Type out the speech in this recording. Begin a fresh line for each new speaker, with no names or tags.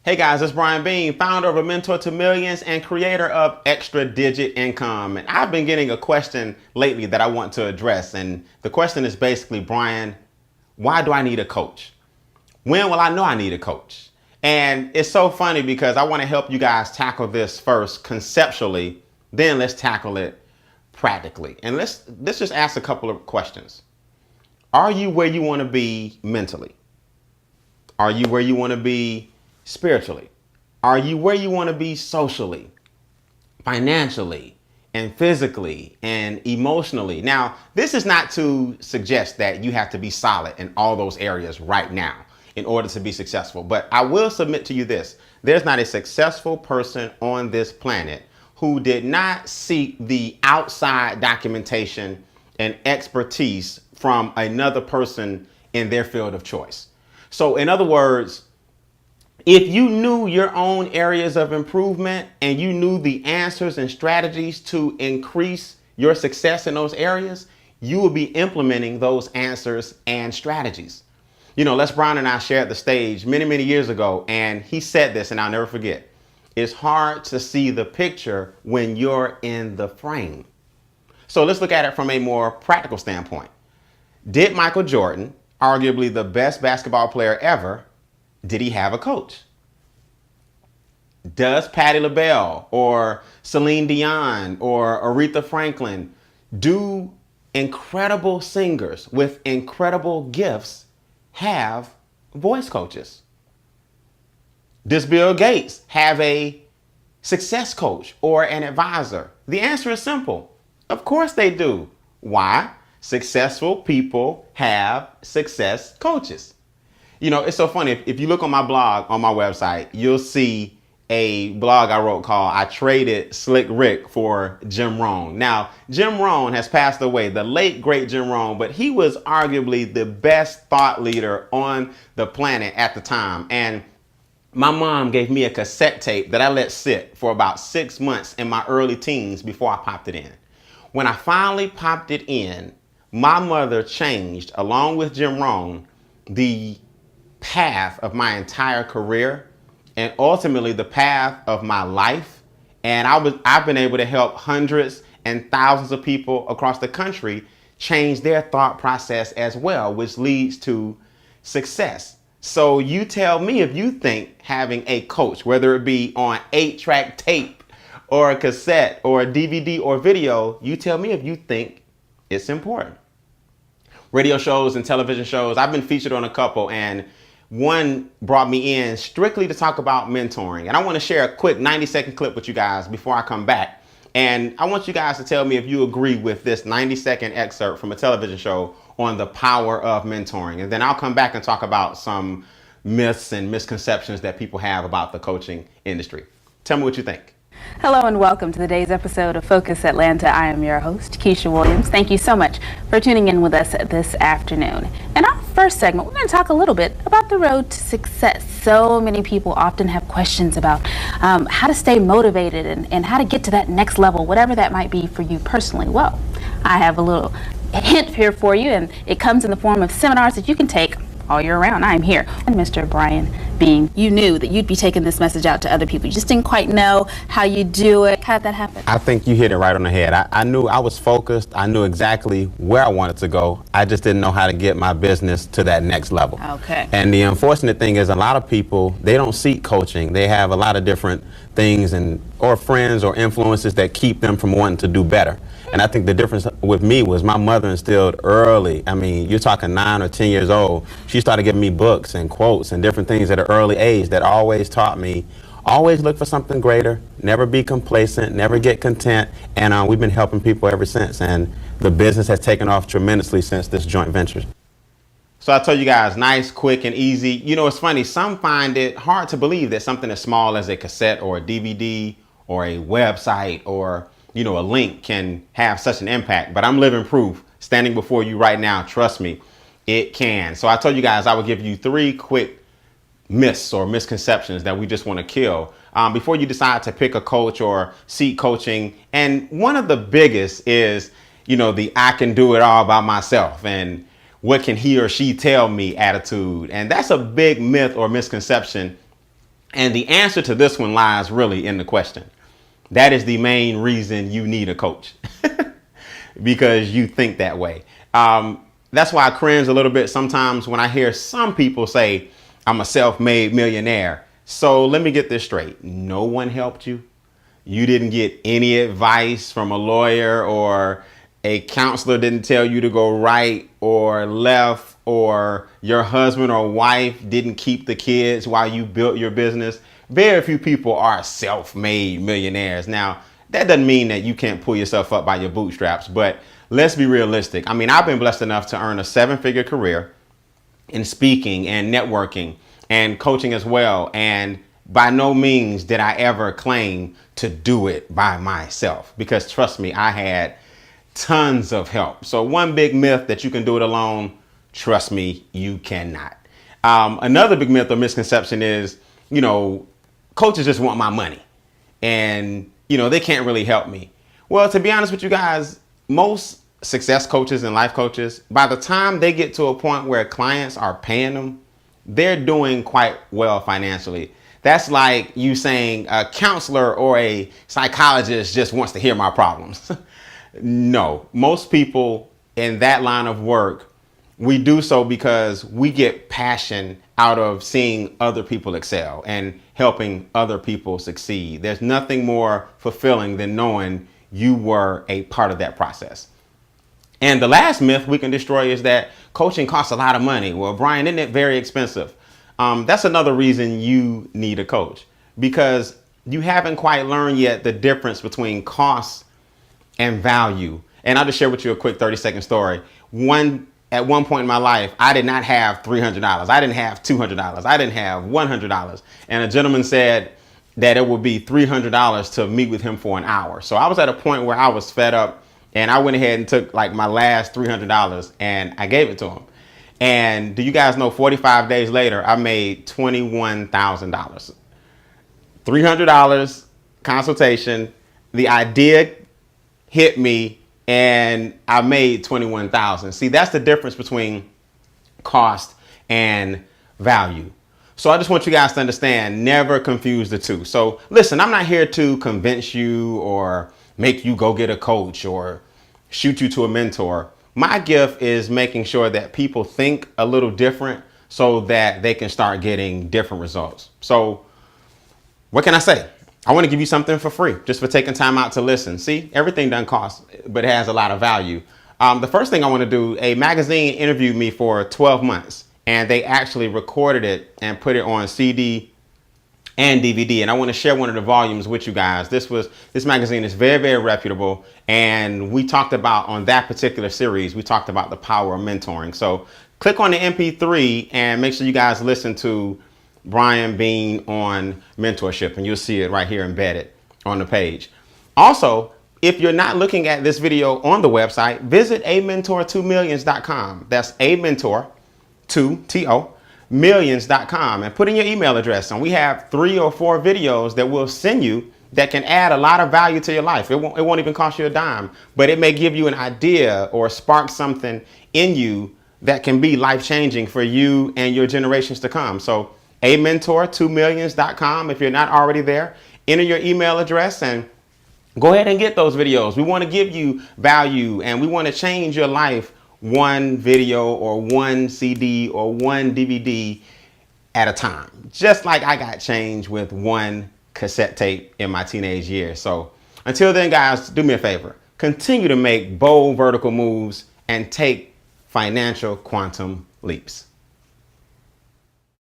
Hey guys, it's Beane, founder of A Mentor to Millions and creator of Extra Digit Income. And I've been getting a question lately that I want to address. And the question is basically, Brian, why do I need a coach? When will I know I need a coach? And it's so funny because I want to help you guys tackle this first conceptually, then let's tackle it practically. And let's just ask a couple of questions. Are you where you want to be mentally? Are you where you want to be spiritually? Are you where you want to be socially, financially, and physically, and emotionally? Now, this is not to suggest that you have to be solid in all those areas right now in order to be successful. But I will submit to you this. There's not a successful person on this planet who did not seek the outside documentation and expertise from another person in their field of choice. So in other words, if you knew your own areas of improvement and you knew the answers and strategies to increase your success in those areas, you will be implementing those answers and strategies. You know, Les Brown and I shared the stage many, many years ago, and he said this, and I'll never forget. It's hard to see the picture when you're in the frame. So let's look at it from a more practical standpoint. Did Michael Jordan, arguably the best basketball player ever, did he have a coach? Does Patti LaBelle or Celine Dion or Aretha Franklin, do incredible singers with incredible gifts have voice coaches? Does Bill Gates have a success coach or an advisor? The answer is simple. Of course they do. Why? Successful people have success coaches. You know, it's so funny. If you look on my blog, on my website, you'll see a blog I wrote called I Traded Slick Rick for Jim Rohn. Now, Jim Rohn has passed away, the late, great Jim Rohn, but he was arguably the best thought leader on the planet at the time. And my mom gave me a cassette tape that I let sit for about 6 months in my early teens before I popped it in. When I finally popped it in, my mother changed, along with Jim Rohn, the path of my entire career and ultimately the path of my life. And I've been able to help hundreds and thousands of people across the country change their thought process as well, which leads to success. So you tell me if you think having a coach, whether it be on 8-track tape or a cassette or a DVD or video, you tell me if you think it's important. Radio shows and television shows, I've been featured on a couple, and one brought me in strictly to talk about mentoring. And I want to share a quick 90-second clip with you guys before I come back. And I want you guys to tell me if you agree with this 90-second excerpt from a television show on the power of mentoring. And then I'll come back and talk about some myths and misconceptions that people have about the coaching industry. Tell me what you think.
Hello and welcome to today's episode of Focus Atlanta. I am your host, Keisha Williams. Thank you so much for tuning in with us this afternoon. In our first segment, we're going to talk a little bit about the road to success. So many people often have questions about how to stay motivated and how to get to that next level, whatever that might be for you personally. Well, I have a little hint here for you, and it comes in the form of seminars that you can take all year round. I'm here. And Mr. Brian Beane, you knew that you'd be taking this message out to other people. You just didn't quite know how you do it. How did that happen?
I think you hit it right on the head. I knew I was focused. I knew exactly where I wanted to go. I just didn't know how to get my business to that next level.
Okay.
And the unfortunate thing is a lot of people, they don't seek coaching. They have a lot of different things or friends or influences that keep them from wanting to do better. And I think the difference with me was my mother instilled early. I mean, you're talking 9 or 10 years old. She started giving me books and quotes and different things at an early age that always taught me, always look for something greater, never be complacent, never get content. And we've been helping people ever since. And the business has taken off tremendously since this joint venture. So I told you guys, nice, quick, and easy. You know, it's funny. Some find it hard to believe that something as small as a cassette or a DVD or a website or a link can have such an impact, but I'm living proof standing before you right now. Trust me, it can. So I told you guys I would give you 3 quick myths or misconceptions that we just want to kill before you decide to pick a coach or seek coaching. And one of the biggest is, the I can do it all by myself and what can he or she tell me attitude. And that's a big myth or misconception And the answer to this one lies really in the question. That is the main reason you need a coach because you think that way. That's why I cringe a little bit sometimes when I hear some people say, I'm a self-made millionaire. So let me get this straight. No one helped you. You didn't get any advice from a lawyer, or a counselor didn't tell you to go right or left, or your husband or wife didn't keep the kids while you built your business. Very few people are self-made millionaires. Now, that doesn't mean that you can't pull yourself up by your bootstraps, but let's be realistic. I mean, I've been blessed enough to earn a 7-figure career in speaking and networking and coaching as well. And by no means did I ever claim to do it by myself, because trust me, I had tons of help. So one big myth that you can do it alone, trust me, you cannot. Another big myth or misconception is, coaches just want my money and, they can't really help me. Well, to be honest with you guys, most success coaches and life coaches, by the time they get to a point where clients are paying them, they're doing quite well financially. That's like you saying a counselor or a psychologist just wants to hear my problems. No, most people in that line of work, we do so because we get passion out of seeing other people excel and helping other people succeed. There's nothing more fulfilling than knowing you were a part of that process. And the last myth we can destroy is that coaching costs a lot of money. Well, Brian, isn't it very expensive? That's another reason you need a coach, because you haven't quite learned yet the difference between cost and value. And I'll just share with you a quick 30-second story. At one point in my life, I did not have $300. I didn't have $200. I didn't have $100. And a gentleman said that it would be $300 to meet with him for an hour. So I was at a point where I was fed up, and I went ahead and took like my last $300 and I gave it to him. And do you guys know, 45 days later, I made $21,000. $300 consultation. The idea hit me and I made $21,000. See, that's the difference between cost and value. So I just want you guys to understand, never confuse the two. So listen, I'm not here to convince you or make you go get a coach or shoot you to a mentor. My gift is making sure that people think a little different so that they can start getting different results. So what can I say? I want to give you something for free just for taking time out to listen. See, everything doesn't cost, but it has a lot of value. The first thing I want to do, a magazine interviewed me for 12 months and they actually recorded it and put it on CD and DVD. And I want to share one of the volumes with you guys. This magazine is very, very reputable. And we talked about, on that particular series, we talked about the power of mentoring. So click on the MP3 and make sure you guys listen to Brian Beane on mentorship, and you'll see it right here embedded on the page. Also, if you're not looking at this video on the website, visit amentor2millions.com. That's amentor2 millions.com, and put in your email address. And we have 3 or 4 videos that we'll send you that can add a lot of value to your life. It won't even cost you a dime, but it may give you an idea or spark something in you that can be life-changing for you and your generations to come. So amentor2millions.com. If you're not already there, enter your email address and go ahead and get those videos. We want to give you value and we want to change your life one video or one CD or one DVD at a time. Just like I got changed with one cassette tape in my teenage years. So until then, guys, do me a favor. Continue to make bold vertical moves and take financial quantum leaps.